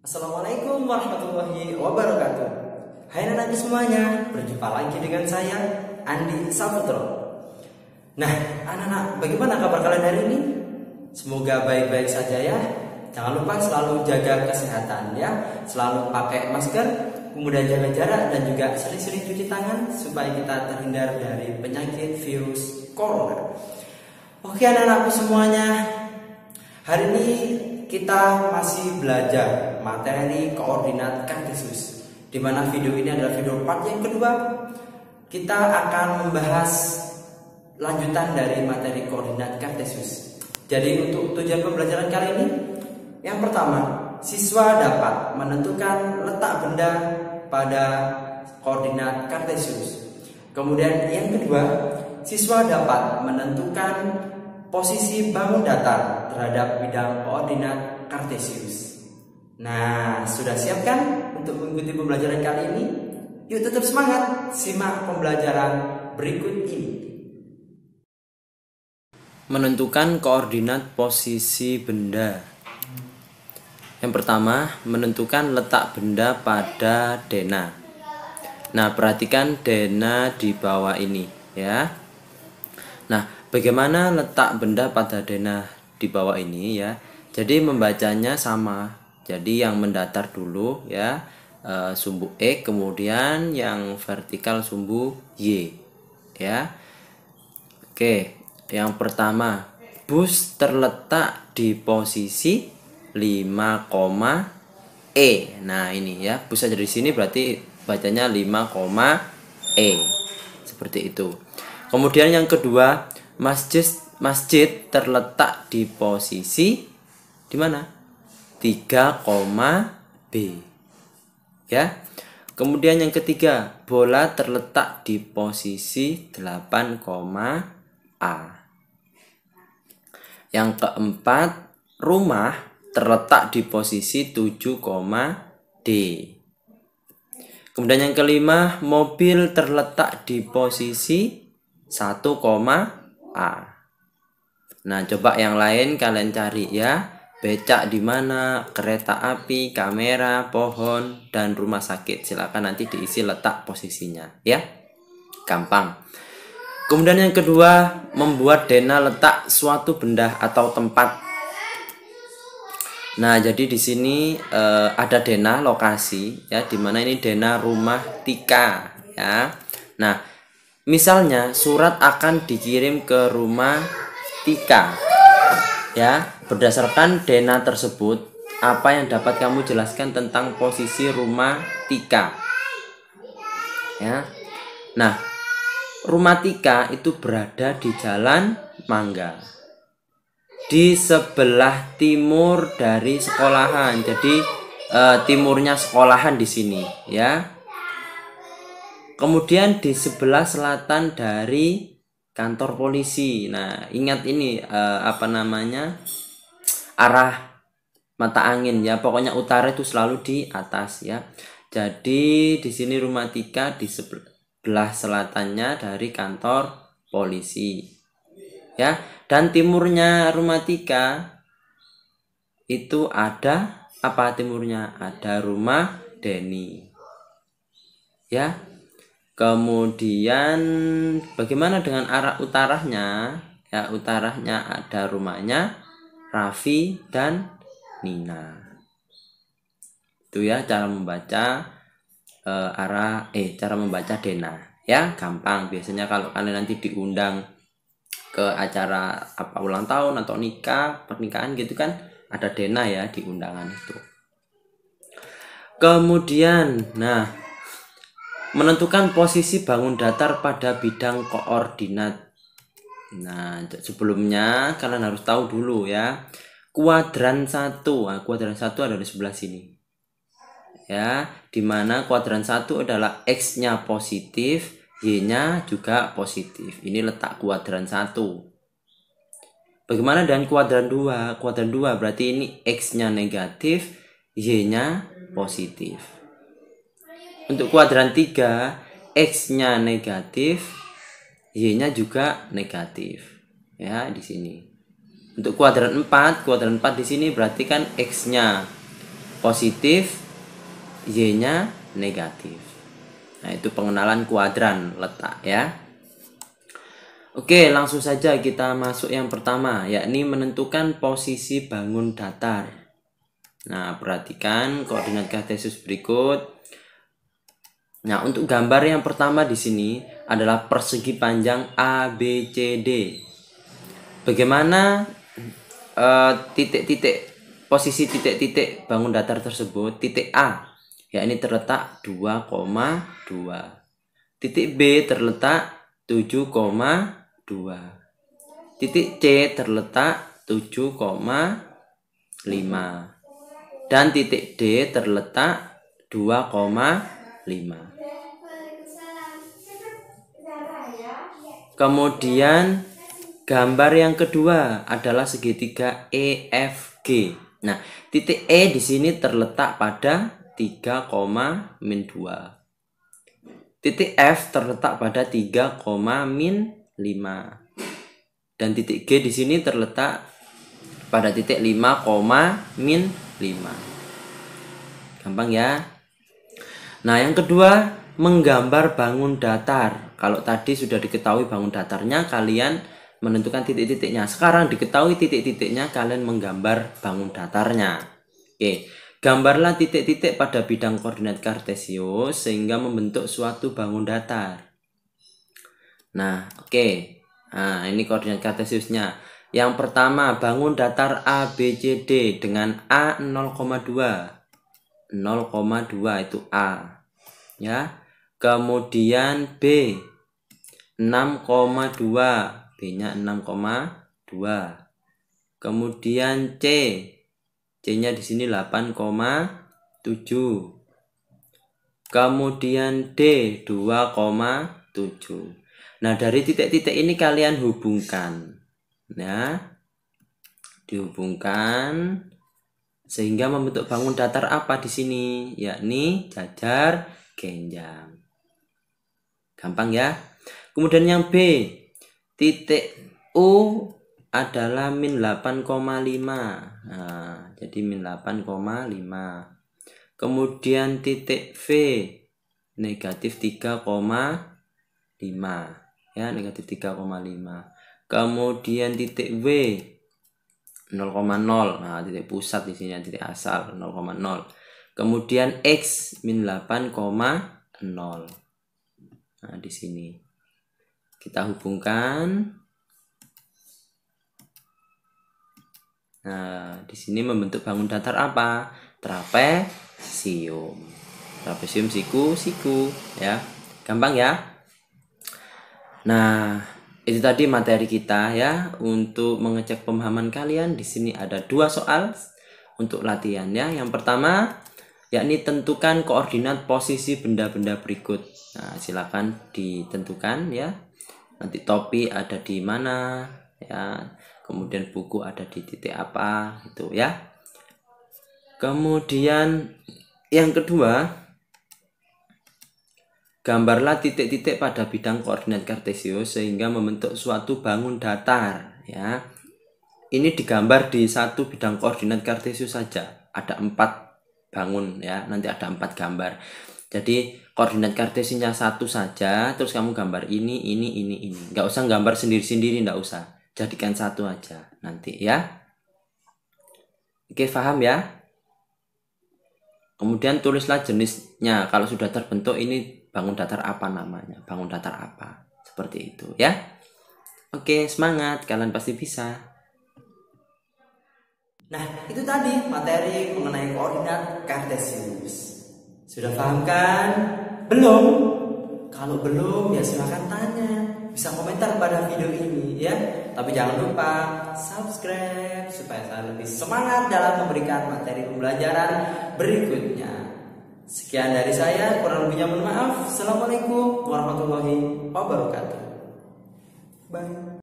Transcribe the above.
Assalamualaikum warahmatullahi wabarakatuh. Hai anak-anak semuanya, berjumpa lagi dengan saya Andi Saputro. Nah, anak-anak, bagaimana kabar kalian hari ini? Semoga baik-baik saja ya. Jangan lupa selalu jaga kesehatan ya. Selalu pakai masker, kemudian jaga jarak dan juga sering-sering cuci tangan supaya kita terhindar dari penyakit virus corona. Oke anak-anakku semuanya, hari ini kita masih belajar materi koordinat kartesius, di mana video ini adalah video part yang kedua. Kita akan membahas lanjutan dari materi koordinat kartesius. Jadi untuk tujuan pembelajaran kali ini, yang pertama, siswa dapat menentukan letak benda pada koordinat kartesius. Kemudian yang kedua, siswa dapat menentukan posisi bangun datar terhadap bidang koordinat kartesius. Nah, sudah siap kan untuk mengikuti pembelajaran kali ini? Yuk tetap semangat, simak pembelajaran berikut ini. Menentukan koordinat posisi benda. Yang pertama, menentukan letak benda pada dena. Nah, perhatikan dena di bawah ini ya. Nah, bagaimana letak benda pada dena di bawah ini ya? Jadi membacanya sama. Jadi yang mendatar dulu ya, sumbu X, kemudian yang vertikal sumbu Y ya. Oke, yang pertama, bus terletak di posisi 5, E. Nah, ini ya, bus ada di sini berarti bacanya 5, E. Seperti itu. Kemudian yang kedua, masjid terletak di posisi di mana? 3, B. Ya. Kemudian yang ketiga, bola terletak di posisi 8, A. Yang keempat, rumah terletak di posisi 7, D. Kemudian yang kelima, mobil terletak di posisi 1, A. Nah, coba yang lain kalian cari ya. Becak di mana, kereta api, kamera, pohon, dan rumah sakit. Silakan nanti diisi letak posisinya ya. Gampang. Kemudian yang kedua, membuat dena letak suatu benda atau tempat. Nah, jadi di sini ada dena lokasi ya, di mana ini dena rumah Tika ya. Nah, misalnya surat akan dikirim ke rumah Tika ya. Berdasarkan dena tersebut, apa yang dapat kamu jelaskan tentang posisi rumah Tika ya. Nah, rumah Tika itu berada di Jalan Mangga, di sebelah timur dari sekolahan. Jadi timurnya sekolahan di sini ya. Kemudian di sebelah selatan dari kantor polisi. Nah, ingat ini arah mata angin ya. Pokoknya utara itu selalu di atas ya. Jadi di sini rumah Tika di sebelah selatannya dari kantor polisi ya. Dan timurnya rumah Tika itu ada apa? Timurnya ada rumah Denny ya. Kemudian bagaimana dengan arah utaranya? Ya, utaranya ada rumahnya Raffi dan Nina. Itu ya cara membaca cara membaca dena ya. Gampang. Biasanya kalau kalian nanti diundang ke acara ulang tahun atau nikah, pernikahan gitu kan, ada dena ya di undangan itu. Kemudian, nah, menentukan posisi bangun datar pada bidang koordinat. Nah, sebelumnya kalian harus tahu dulu ya, kuadran 1. Nah, kuadran 1 ada di sebelah sini ya, dimana kuadran 1 adalah X-nya positif, Y-nya juga positif. Ini letak kuadran 1. Bagaimana dengan kuadran 2? Kuadran 2 berarti ini X-nya negatif, Y-nya positif. Untuk kuadran 3, X-nya negatif, Y-nya juga negatif. Ya, di sini. Untuk kuadran 4 di sini berarti kan X-nya positif, Y-nya negatif. Nah, itu pengenalan kuadran letak ya. Oke, langsung saja kita masuk yang pertama, yakni menentukan posisi bangun datar. Nah, perhatikan koordinat kartesius berikut. Nah, untuk gambar yang pertama di sini adalah persegi panjang ABCD. Bagaimana posisi titik-titik bangun datar tersebut? Titik A, yakni terletak 2,2. Titik B terletak 7,2. Titik C terletak 7,5. Dan titik D terletak 2,5. Kemudian gambar yang kedua adalah segitiga EFG. Nah, titik E di sini terletak pada 3,-2. Titik F terletak pada 3,-5. Dan titik G di sini terletak pada titik 5,-5. Gampang ya. Nah, yang kedua, menggambar bangun datar. Kalau tadi sudah diketahui bangun datarnya, kalian menentukan titik-titiknya. Sekarang diketahui titik-titiknya, kalian menggambar bangun datarnya. Oke. Gambarlah titik-titik pada bidang koordinat kartesius sehingga membentuk suatu bangun datar. Nah, oke. Nah, ini koordinat kartesiusnya. Yang pertama, bangun datar ABCD dengan A 0,2. 0,2 itu A. Ya. Kemudian B 6,2. B-nya 6,2. Kemudian C-nya di sini 8,7. Kemudian D 2,7. Nah, dari titik-titik ini kalian hubungkan. Ya. Dihubungkan sehingga membentuk bangun datar apa di sini? Yakni jajar genjang. Gampang ya. Kemudian yang B, titik U adalah min 8,5. Nah, jadi min 8,5. Kemudian titik V negatif 3,5. Ya, negatif 3,5. Kemudian titik W 0,0. Nah, titik pusat di sini, titik asal 0,0. Kemudian X min 8,0. Nah, di sini kita hubungkan. Nah, di sini membentuk bangun datar apa? Trapesium. Trapesium siku ya. Gampang ya. Nah, itu tadi materi kita ya. Untuk mengecek pemahaman kalian, di sini ada 2 soal untuk latihan ya. Yang pertama, yakni tentukan koordinat posisi benda-benda berikut. Nah, silakan ditentukan ya. Nanti topi ada di mana ya. Kemudian buku ada di titik apa gitu ya. Kemudian yang kedua, gambarlah titik-titik pada bidang koordinat kartesius sehingga membentuk suatu bangun datar ya. Ini digambar di satu bidang koordinat kartesius saja. Ada 4 bangun ya. Nanti ada 4 gambar. Jadi koordinat kartesiusnya satu saja, terus kamu gambar ini. Nggak usah gambar sendiri-sendiri, nggak usah. Jadikan satu aja nanti ya. Oke, paham ya? Kemudian tulislah jenisnya. Kalau sudah terbentuk ini bangun datar apa namanya? Bangun datar apa? Seperti itu ya. Oke, semangat, kalian pasti bisa. Nah, itu tadi materi mengenai koordinat kartesius. Sudah paham kan? Belum? Kalau belum ya silahkan tanya. Bisa komentar pada video ini ya. Tapi jangan lupa subscribe supaya saya lebih semangat dalam memberikan materi pembelajaran berikutnya. Sekian dari saya, kurang lebihnya mohon maaf. Assalamualaikum warahmatullahi wabarakatuh. Bye.